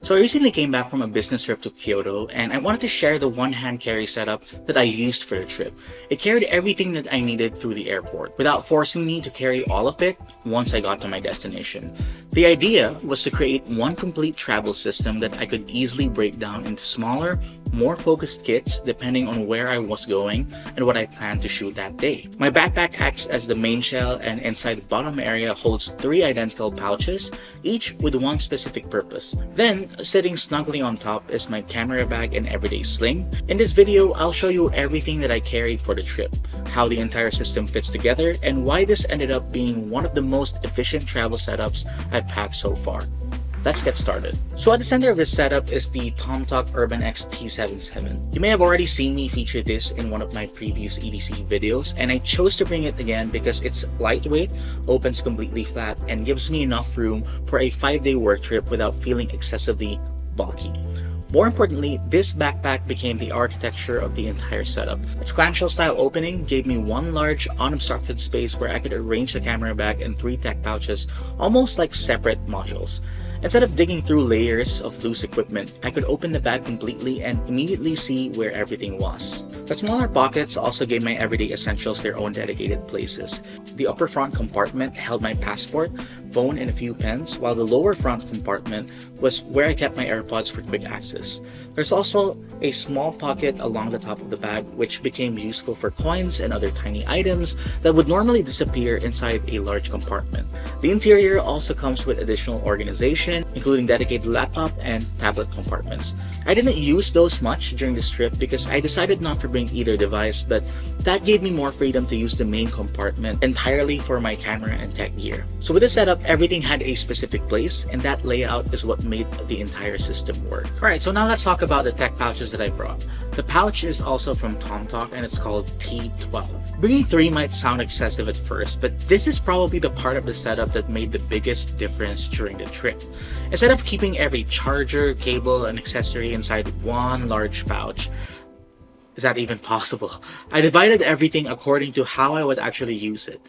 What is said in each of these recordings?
So I recently came back from a business trip to Kyoto and I wanted to share the one-hand carry setup that I used for the trip. It carried everything that I needed through the airport without forcing me to carry all of it once I got to my destination. The idea was to create one complete travel system that I could easily break down into smaller, more focused kits depending on where I was going and what I planned to shoot that day. My backpack acts as the main shell, and inside the bottom area holds 3 identical pouches, each with one specific purpose. Then, sitting snugly on top is my camera bag and everyday sling. In this video, I'll show you everything that I carried for the trip, how the entire system fits together, and why this ended up being one of the most efficient travel setups I've packed so far. Let's get started. So at the center of this setup is the Tomtoc UrbanEX-T77. You may have already seen me feature this in one of my previous EDC videos, and I chose to bring it again because it's lightweight, opens completely flat, and gives me enough room for a 5-day work trip without feeling excessively bulky. More importantly, this backpack became the architecture of the entire setup. Its clamshell style opening gave me one large, unobstructed space where I could arrange the camera bag and 3 tech pouches almost like separate modules. Instead of digging through layers of loose equipment, I could open the bag completely and immediately see where everything was. The smaller pockets also gave my everyday essentials their own dedicated places. The upper front compartment held my passport, phone, and a few pens, while the lower front compartment was where I kept my AirPods for quick access. There's also a small pocket along the top of the bag, which became useful for coins and other tiny items that would normally disappear inside a large compartment. The interior also comes with additional organization, including dedicated laptop and tablet compartments. I didn't use those much during this trip because I decided not to bring either device, but that gave me more freedom to use the main compartment entirely for my camera and tech gear. So with this setup, everything had a specific place, and that layout is what made the entire system work. Alright, so now let's talk about the tech pouches that I brought. The pouch is also from Tomtoc and it's called T12. Bringing 3 might sound excessive at first, but this is probably the part of the setup that made the biggest difference during the trip. Instead of keeping every charger, cable, and accessory inside one large pouch, is that even possible? I divided everything according to how I would actually use it.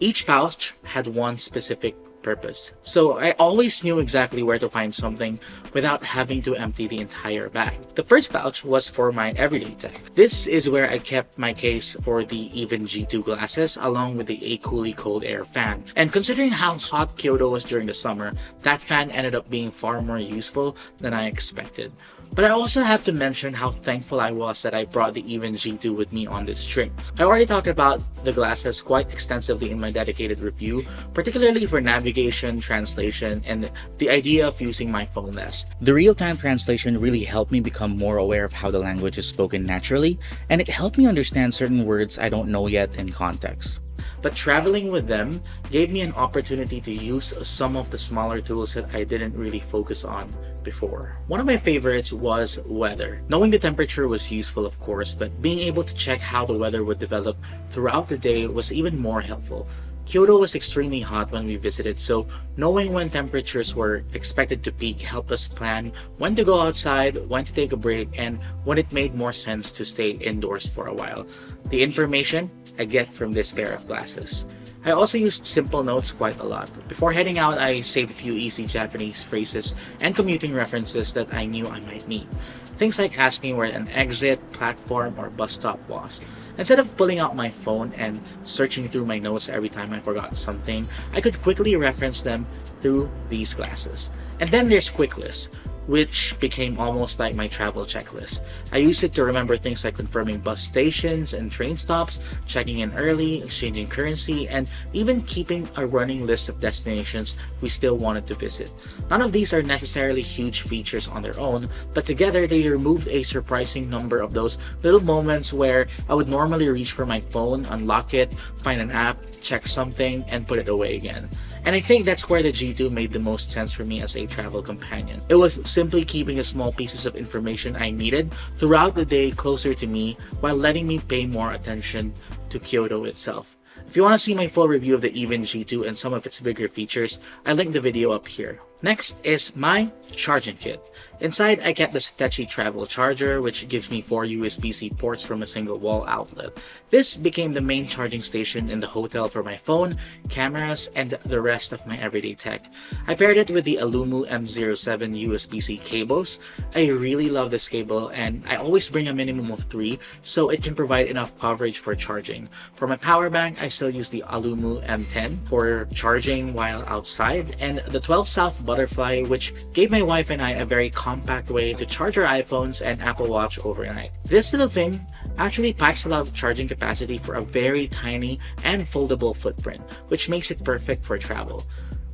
Each pouch had one specific purpose, so I always knew exactly where to find something without having to empty the entire bag. The first pouch was for my everyday tech. This is where I kept my case for the Even G2 glasses along with the A-Coolie cold air fan. And considering how hot Kyoto was during the summer, that fan ended up being far more useful than I expected. But I also have to mention how thankful I was that I brought the Even G2 with me on this trip. I already talked about the glasses quite extensively in my dedicated review, particularly for navigation, translation, and the idea of using my phone less. The real-time translation really helped me become more aware of how the language is spoken naturally, and it helped me understand certain words I don't know yet in context. But traveling with them gave me an opportunity to use some of the smaller tools that I didn't really focus on before. One of my favorites was weather. Knowing the temperature was useful, of course, but being able to check how the weather would develop throughout the day was even more helpful. Kyoto was extremely hot when we visited, so knowing when temperatures were expected to peak helped us plan when to go outside, when to take a break, and when it made more sense to stay indoors for a while. The information I get from this pair of glasses. I also used simple notes quite a lot. Before heading out, I saved a few easy Japanese phrases and commuting references that I knew I might need. Things like asking where an exit, platform, or bus stop was. Instead of pulling out my phone and searching through my notes every time I forgot something, I could quickly reference them through these glasses. And then there's Quick List, which became almost like my travel checklist. I used it to remember things like confirming bus stations and train stops, checking in early, exchanging currency, and even keeping a running list of destinations we still wanted to visit. None of these are necessarily huge features on their own, but together they removed a surprising number of those little moments where I would normally reach for my phone, unlock it, find an app, check something, and put it away again. And I think that's where the G2 made the most sense for me as a travel companion. It was simply keeping the small pieces of information I needed throughout the day closer to me while letting me pay more attention to Kyoto itself. If you want to see my full review of the Even G2 and some of its bigger features, I linked the video up here. Next is my charging kit. Inside, I kept the Hitachi travel charger, which gives me 4 USB-C ports from a single wall outlet. This became the main charging station in the hotel for my phone, cameras, and the rest of my everyday tech. I paired it with the Alumu M07 USB-C cables. I really love this cable, and I always bring a minimum of 3 so it can provide enough coverage for charging. For my power bank, I still use the Alumu M10 for charging while outside, and the 12 South Butterfly, which gave my wife and I a very compact way to charge our iPhones and Apple Watch overnight. This little thing actually packs a lot of charging capacity for a very tiny and foldable footprint, which makes it perfect for travel.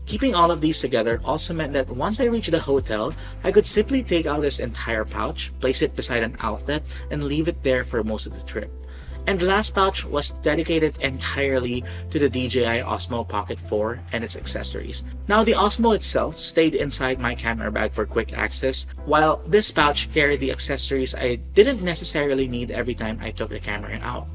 Keeping all of these together also meant that once I reached the hotel, I could simply take out this entire pouch, place it beside an outlet, and leave it there for most of the trip. And the last pouch was dedicated entirely to the DJI Osmo Pocket 4 and its accessories. Now, the Osmo itself stayed inside my camera bag for quick access, while this pouch carried the accessories I didn't necessarily need every time I took the camera out.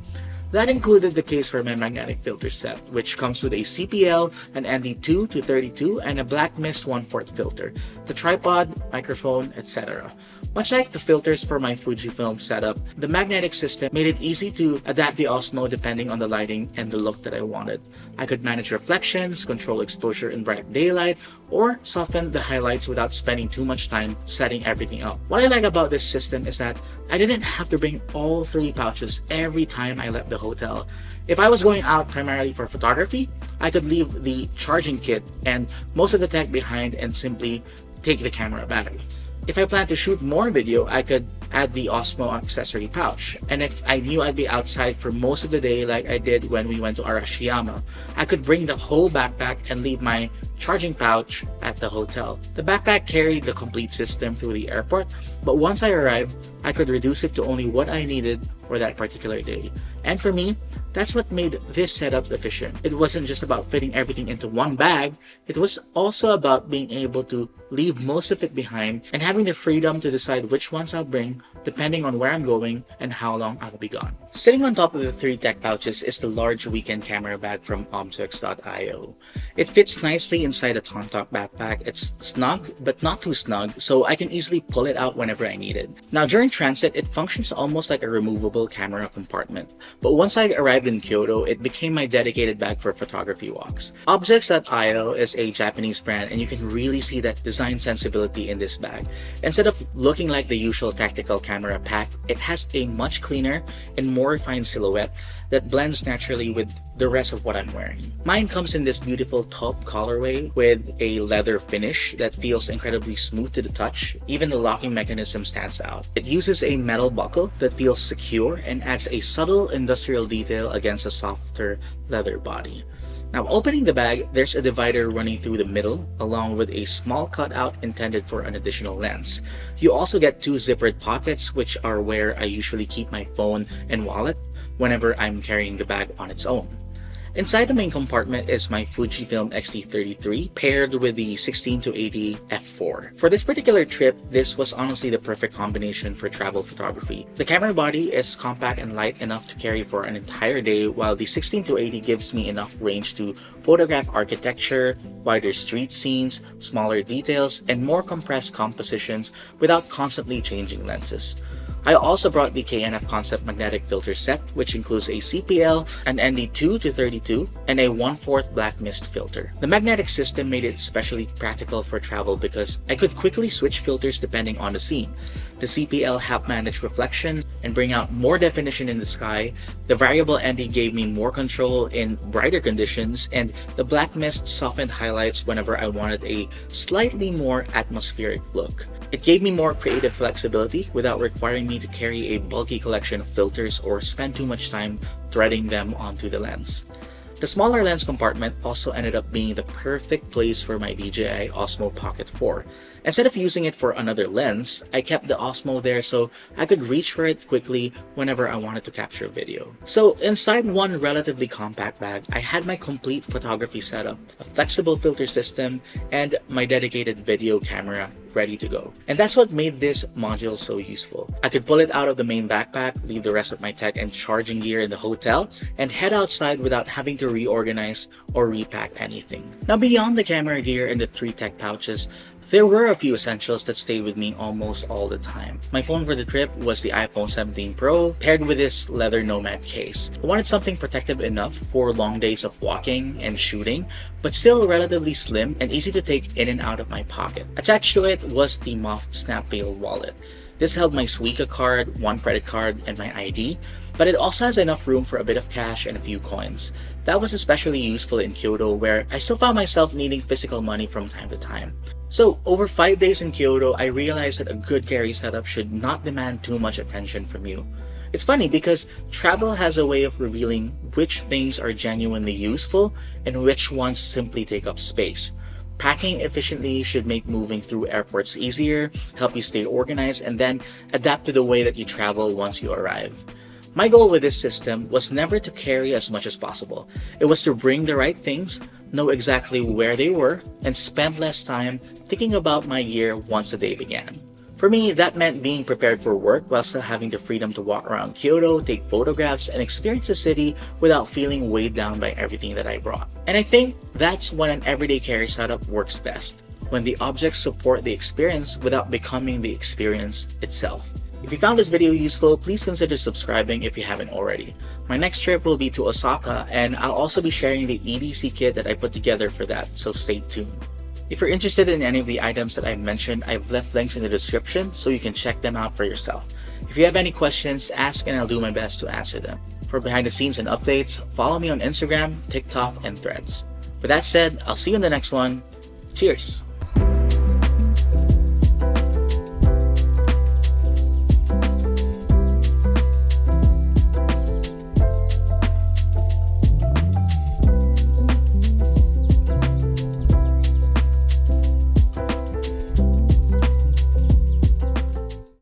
That included the case for my magnetic filter set, which comes with a CPL, an ND2 to 32, and a black mist 1/4 filter, the tripod, microphone, etc. Much like the filters for my Fujifilm setup, the magnetic system made it easy to adapt the Osmo depending on the lighting and the look that I wanted. I could manage reflections, control exposure in bright daylight, or soften the highlights without spending too much time setting everything up. What I like about this system is that I didn't have to bring all 3 pouches every time I left the hotel. If I was going out primarily for photography, I could leave the charging kit and most of the tech behind and simply take the camera bag. If I planned to shoot more video, I could add the Osmo accessory pouch. And if I knew I'd be outside for most of the day like I did when we went to Arashiyama, I could bring the whole backpack and leave my charging pouch at the hotel. The backpack carried the complete system through the airport, but once I arrived, I could reduce it to only what I needed for that particular day. And for me, that's what made this setup efficient. It wasn't just about fitting everything into one bag, it was also about being able to leave most of it behind and having the freedom to decide which ones I'll bring depending on where I'm going and how long I'll be gone. Sitting on top of the 3 tech pouches is the large weekend camera bag from Tomtoc.io. It fits nicely inside a Tomtoc backpack. It's snug, but not too snug, so I can easily pull it out whenever I need it. Now, during transit, it functions almost like a removable camera compartment. But once I arrived in Kyoto, it became my dedicated bag for photography walks. Objects.io is a Japanese brand, and you can really see that design sensibility in this bag. Instead of looking like the usual tactical camera pack, it has a much cleaner and more refined silhouette that blends naturally with the rest of what I'm wearing. Mine comes in this beautiful taupe colorway with a leather finish that feels incredibly smooth to the touch. Even the locking mechanism stands out. It uses a metal buckle that feels secure and adds a subtle industrial detail against a softer leather body. Now, opening the bag, there's a divider running through the middle, along with a small cutout intended for an additional lens. You also get 2 zippered pockets, which are where I usually keep my phone and wallet whenever I'm carrying the bag on its own. Inside the main compartment is my Fujifilm X-T30 III paired with the 16-80 f4. For this particular trip, this was honestly the perfect combination for travel photography. The camera body is compact and light enough to carry for an entire day, while the 16-80 gives me enough range to photograph architecture, wider street scenes, smaller details, and more compressed compositions without constantly changing lenses. I also brought the k&fconcept magnetic filter set, which includes a CPL, an ND2 to 32, and a 1/4 black mist filter. The magnetic system made it especially practical for travel because I could quickly switch filters depending on the scene. The CPL helped manage reflection and bring out more definition in the sky. The variable ND gave me more control in brighter conditions, and the black mist softened highlights whenever I wanted a slightly more atmospheric look. It gave me more creative flexibility without requiring me to carry a bulky collection of filters or spend too much time threading them onto the lens. The smaller lens compartment also ended up being the perfect place for my DJI Osmo Pocket 4. Instead of using it for another lens, I kept the Osmo there so I could reach for it quickly whenever I wanted to capture video. So inside one relatively compact bag, I had my complete photography setup, a flexible filter system, and my dedicated video camera ready to go. And that's what made this module so useful. I could pull it out of the main backpack, leave the rest of my tech and charging gear in the hotel, and head outside without having to reorganize or repack anything. Now, beyond the camera gear and the 3 tech pouches, There were a few essentials that stayed with me almost all the time. My phone for the trip was the iPhone 17 Pro, paired with this leather Nomad case. I wanted something protective enough for long days of walking and shooting, but still relatively slim and easy to take in and out of my pocket. Attached to it was the Moth Snapfield wallet. This held my Suica card, one credit card, and my ID, but it also has enough room for a bit of cash and a few coins. That was especially useful in Kyoto, where I still found myself needing physical money from time to time. So, over 5 days in Kyoto, I realized that a good carry setup should not demand too much attention from you. It's funny because travel has a way of revealing which things are genuinely useful and which ones simply take up space. Packing efficiently should make moving through airports easier, help you stay organized, and then adapt to the way that you travel once you arrive. My goal with this system was never to carry as much as possible. It was to bring the right things, know exactly where they were, and spend less time thinking about my gear once the day began. For me, that meant being prepared for work while still having the freedom to walk around Kyoto, take photographs, and experience the city without feeling weighed down by everything that I brought. And I think that's when an everyday carry setup works best, when the objects support the experience without becoming the experience itself. If you found this video useful, please consider subscribing if you haven't already. My next trip will be to Osaka, and I'll also be sharing the EDC kit that I put together for that, so stay tuned. If you're interested in any of the items that I've mentioned, I've left links in the description so you can check them out for yourself. If you have any questions, ask and I'll do my best to answer them. For behind the scenes and updates, follow me on Instagram, TikTok, and Threads. With that said, I'll see you in the next one. Cheers!